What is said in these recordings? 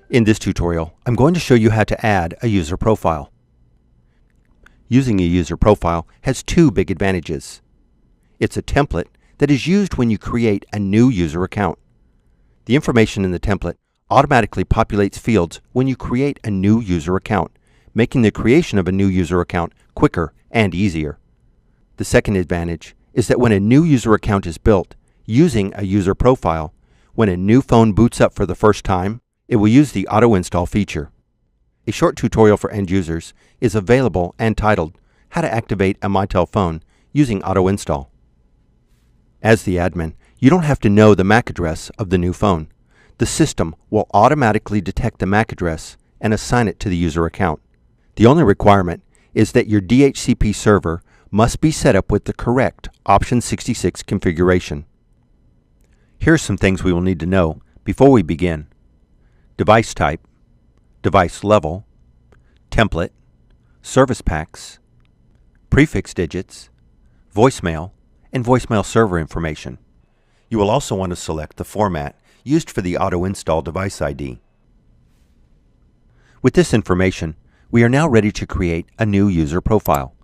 In this tutorial, I'm going to show you how to add a user profile. Using a user profile has two big advantages. It's a template that is used when you create a new user account. The information in the template automatically populates fields when you create a new user account, making the creation of a new user account quicker and easier. The second advantage is that when a new user account is built using a user profile, when a new phone boots up for the first time, it will use the auto install feature. A short tutorial for end users is available and titled How to Activate a Mitel Phone Using Auto Install. As the admin, you don't have to know the MAC address of the new phone. The system will automatically detect the MAC address and assign it to the user account. The only requirement is that your DHCP server must be set up with the correct Option 66 configuration. Here are some things we will need to know before we begin. Device type, device level, template, service packs, prefix digits, voicemail, and voicemail server information. You will also want to select the format used for the auto install device ID. With this information, we are now ready to create a new user profile.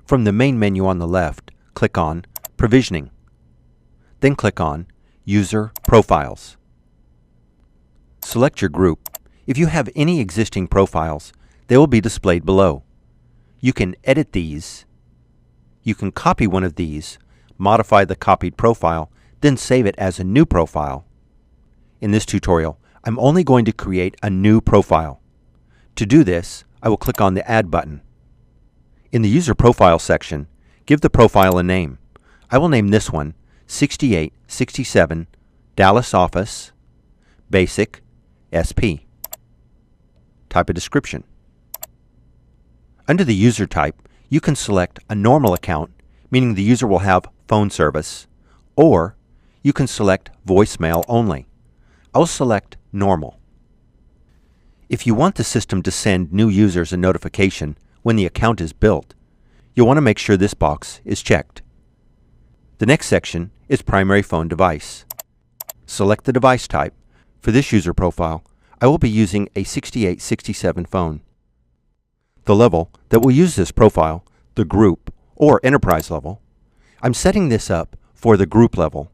From the main menu on the left, click on Provisioning. Then click on User Profiles. Select your group. If you have any existing profiles, they will be displayed below. You can edit these. You can copy one of these, modify the copied profile, then save it as a new profile. In this tutorial, I'm only going to create a new profile. To do this, I will click on the Add button. In the User Profile section, give the profile a name. I will name this one 6867 Dallas Office Basic SP. Type a description. Under the user type, you can select a normal account, meaning the user will have phone service, or you can select voicemail only. I'll select normal. If you want the system to send new users a notification when the account is built, you'll want to make sure this box is checked. The next section is primary phone device. Select the device type. For this user profile, I will be using a 6867 phone. The level that will use this profile, the group or enterprise level, I'm setting this up for the group level.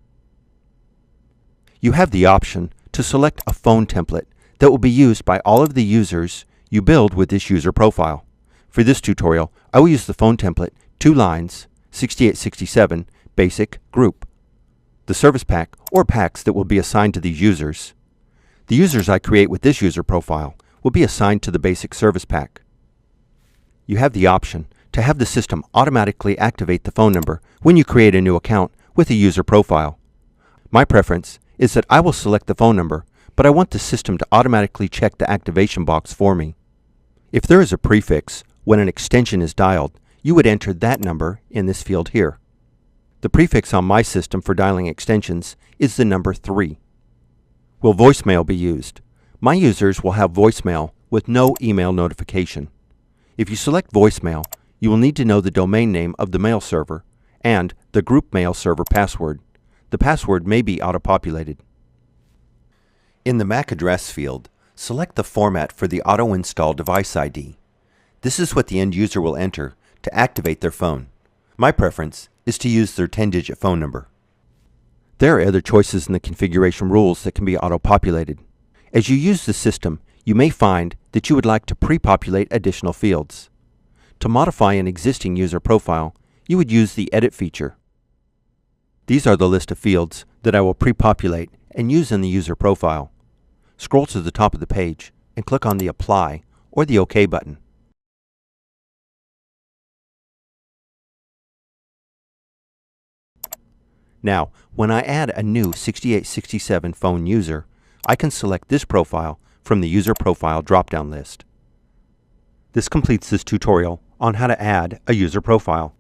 You have the option to select a phone template that will be used by all of the users you build with this user profile. For this tutorial, I will use the phone template 2 lines 6867 basic group. The service pack or packs that will be assigned to these users. The users I create with this user profile will be assigned to the basic service pack. You have the option to have the system automatically activate the phone number when you create a new account with a user profile. My preference is that I will select the phone number, but I want the system to automatically check the activation box for me. If there is a prefix when an extension is dialed, you would enter that number in this field here. The prefix on my system for dialing extensions is the number 3. Will voicemail be used? My users will have voicemail with no email notification. If you select voicemail, you will need to know the domain name of the mail server and the group mail server password. The password may be auto-populated. In the MAC address field, select the format for the auto install device ID. This is what the end user will enter to activate their phone. My preference is to use their 10-digit phone number. There are other choices in the configuration rules that can be auto-populated. As you use the system, you may find that you would like to pre-populate additional fields. To modify an existing user profile, you would use the Edit feature. These are the list of fields that I will pre-populate and use in the user profile. Scroll to the top of the page and click on the Apply or the OK button. Now, when I add a new 6867 phone user, I can select this profile from the User Profile drop-down list. This completes this tutorial on how to add a user profile.